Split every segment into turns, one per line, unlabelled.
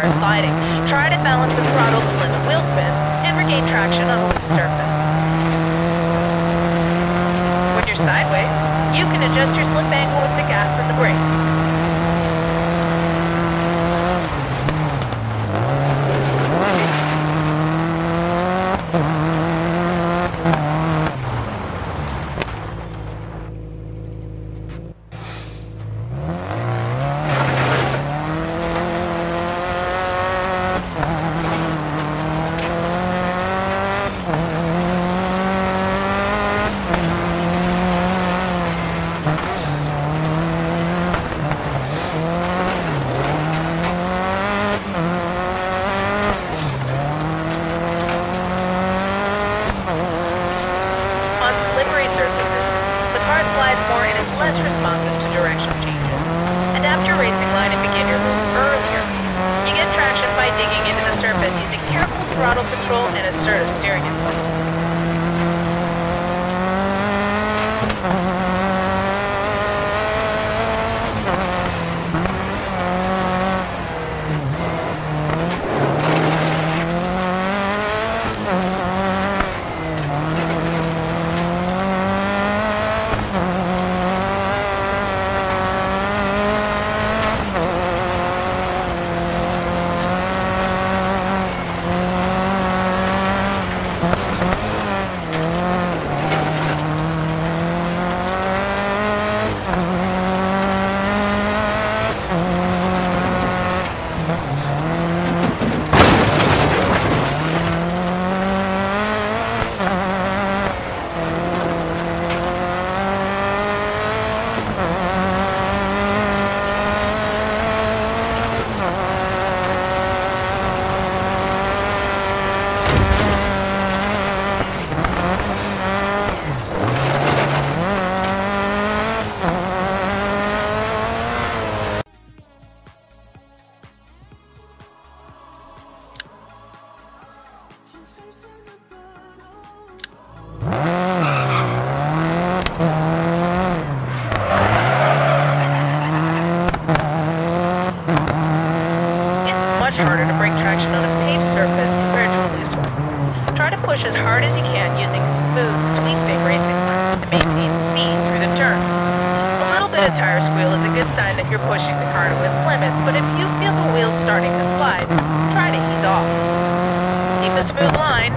are sliding, try to balance the throttle to limit wheel spin and regain traction on a loose surface. When you're sideways, you can adjust your slip angle with the gas and the brakes. As hard as you can using smooth, sweeping racing lines to maintain speed through the turn. A little bit of tire squeal is a good sign that you're pushing the car to its limits, but if you feel the wheels starting to slide, try to ease off. Keep a smooth line.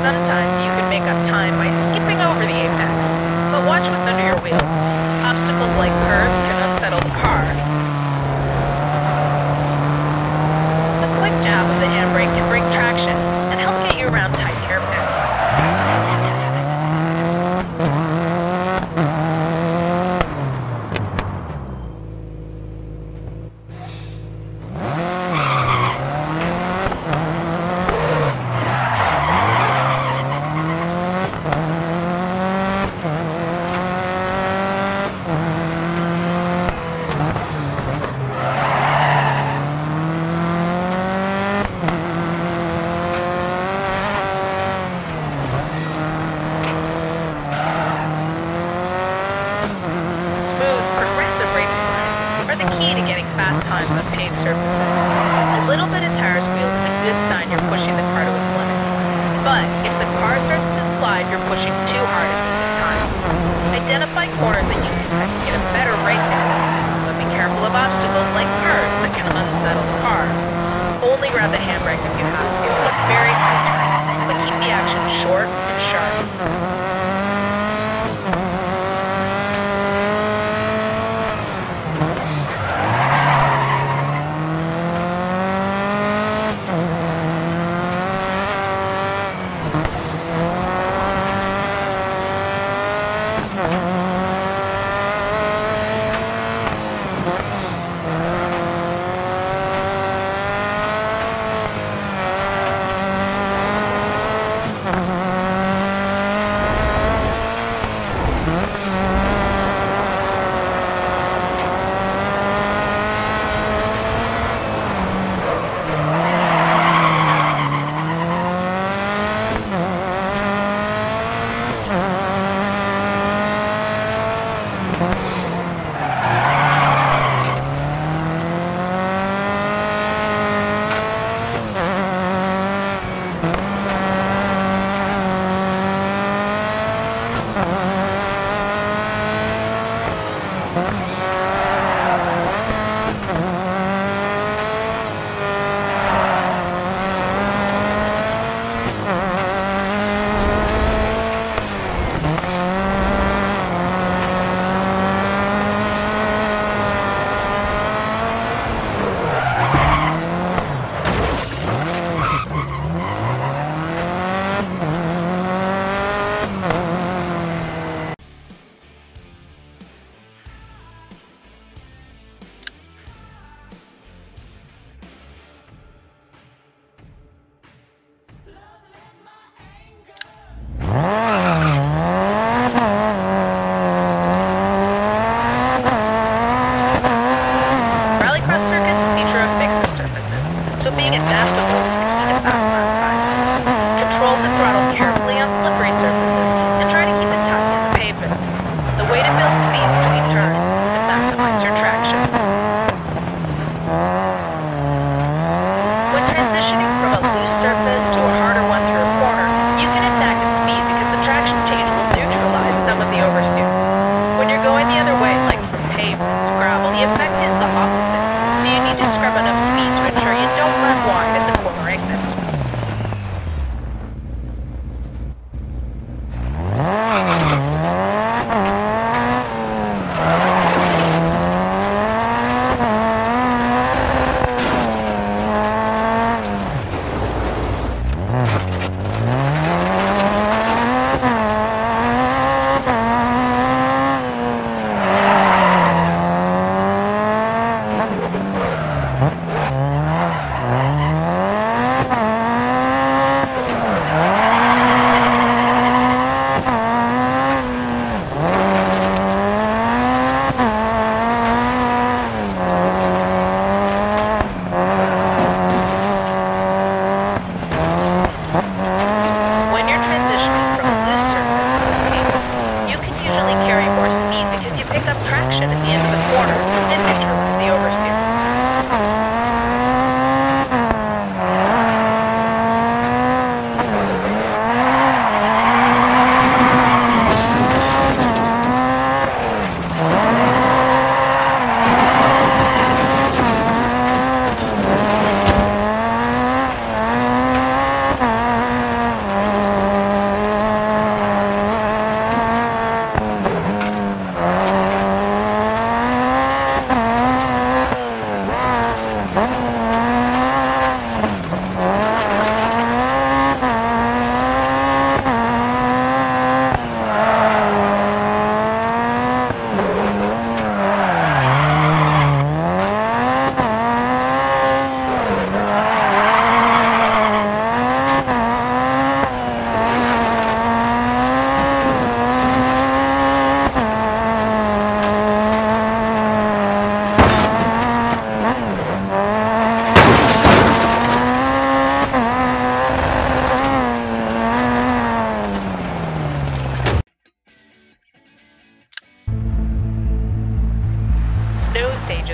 Sometimes you can make up time by skipping over the apex, but watch what's under your wheels. Obstacles like curves can unsettle the car. Quick jab of the handbrake can bring traction and help get you around tight hairpins.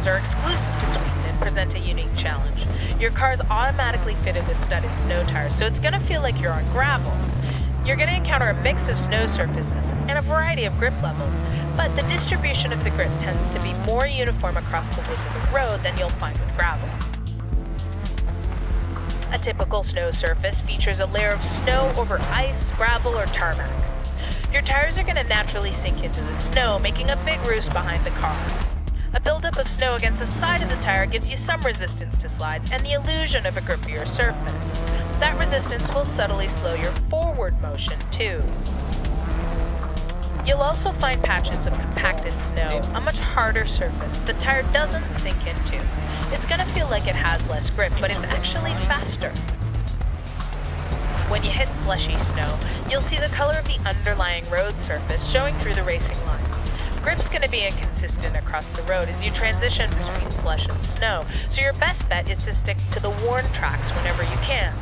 changes are exclusive to Sweden and present a unique challenge. Your car is automatically fitted with studded snow tires, so it's going to feel like you're on gravel. You're going to encounter a mix of snow surfaces and a variety of grip levels, but the distribution of the grip tends to be more uniform across the width of the road than you'll find with gravel. A typical snow surface features a layer of snow over ice, gravel, or tarmac. Your tires are going to naturally sink into the snow, making a big roost behind the car. A buildup of snow against the side of the tire gives you some resistance to slides and the illusion of a grippier surface. That resistance will subtly slow your forward motion too. You'll also find patches of compacted snow, a much harder surface the tire doesn't sink into. It's going to feel like it has less grip, but it's actually faster. When you hit slushy snow, you'll see the color of the underlying road surface showing through the racing line. Grip's going to be inconsistent across the road as you transition between slush and snow, so your best bet is to stick to the worn tracks whenever you can.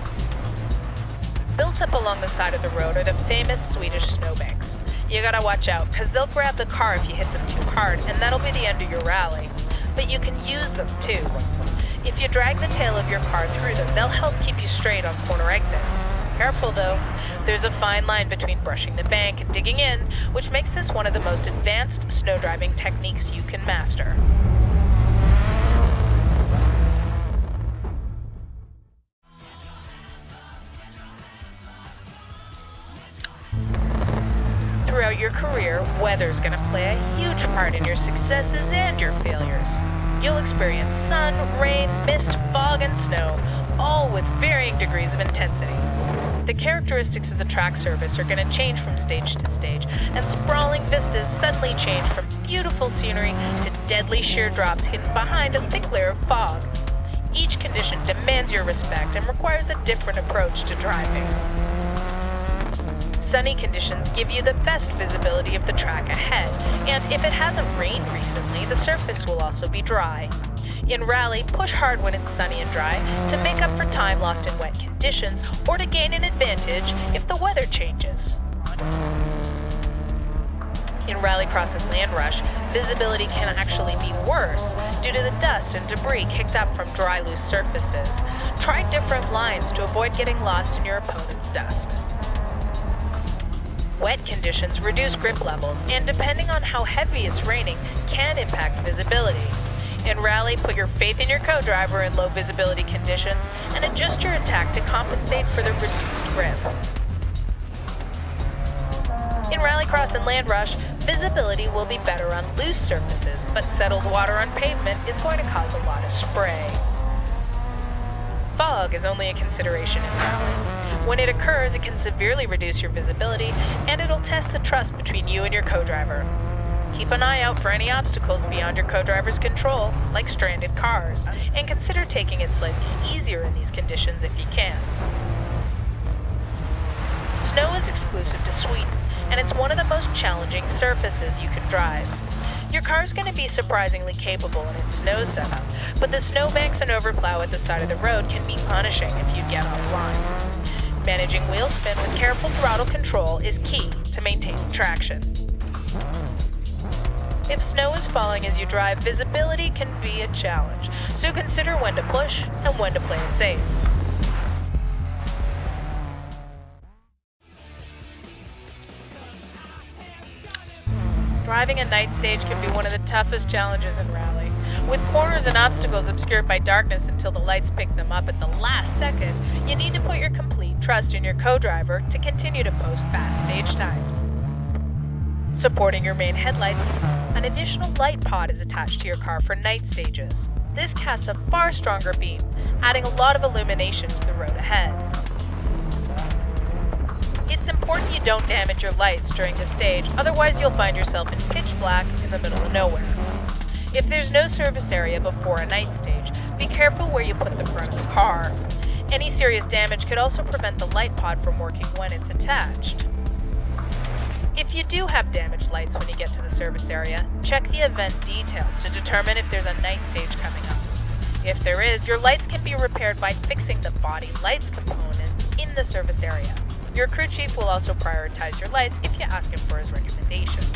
Built up along the side of the road are the famous Swedish snowbanks. You gotta watch out, because they'll grab the car if you hit them too hard, and that'll be the end of your rally. But you can use them too. If you drag the tail of your car through them, they'll help keep you straight on corner exits. Careful though, there's a fine line between brushing the bank and digging in, which makes this one of the most advanced snow driving techniques you can master. Throughout your career, weather's going to play a huge part in your successes and your failures. You'll experience sun, rain, mist, fog, and snow, all with varying degrees of intensity. The characteristics of the track surface are going to change from stage to stage, and sprawling vistas suddenly change from beautiful scenery to deadly sheer drops hidden behind a thick layer of fog. Each condition demands your respect and requires a different approach to driving. Sunny conditions give you the best visibility of the track ahead, and if it hasn't rained recently, the surface will also be dry. In rally, push hard when it's sunny and dry to make up for time lost in wet conditions or to gain an advantage if the weather changes. In rallycross and land rush, visibility can actually be worse due to the dust and debris kicked up from dry, loose surfaces. Try different lines to avoid getting lost in your opponent's dust. Wet conditions reduce grip levels and, depending on how heavy it's raining, can impact visibility. In rally, put your faith in your co-driver in low visibility conditions and adjust your attack to compensate for the reduced grip. In rallycross and land rush, visibility will be better on loose surfaces, but settled water on pavement is going to cause a lot of spray. Fog is only a consideration in rally. When it occurs, it can severely reduce your visibility, and it'll test the trust between you and your co-driver. Keep an eye out for any obstacles beyond your co-driver's control, like stranded cars, and consider taking it slightly easier in these conditions if you can. Snow is exclusive to Sweden, and it's one of the most challenging surfaces you can drive. Your car's going to be surprisingly capable in its snow setup, but the snowbanks and overplow at the side of the road can be punishing if you get offline. Managing wheel spin with careful throttle control is key to maintaining traction. If snow is falling as you drive, visibility can be a challenge, so consider when to push and when to play it safe. Driving a night stage can be one of the toughest challenges in rally. With corners and obstacles obscured by darkness until the lights pick them up at the last second, you need to put your complete trust in your co-driver to continue to post fast stage times. Supporting your main headlights, an additional light pod is attached to your car for night stages. This casts a far stronger beam, adding a lot of illumination to the road ahead. It's important you don't damage your lights during the stage, otherwise you'll find yourself in pitch black in the middle of nowhere. If there's no service area before a night stage, be careful where you put the front of the car. Any serious damage could also prevent the light pod from working when it's attached. If you do have damaged lights when you get to the service area, check the event details to determine if there's a night stage coming up. If there is, your lights can be repaired by fixing the body lights component in the service area. Your crew chief will also prioritize your lights if you ask him for his recommendations.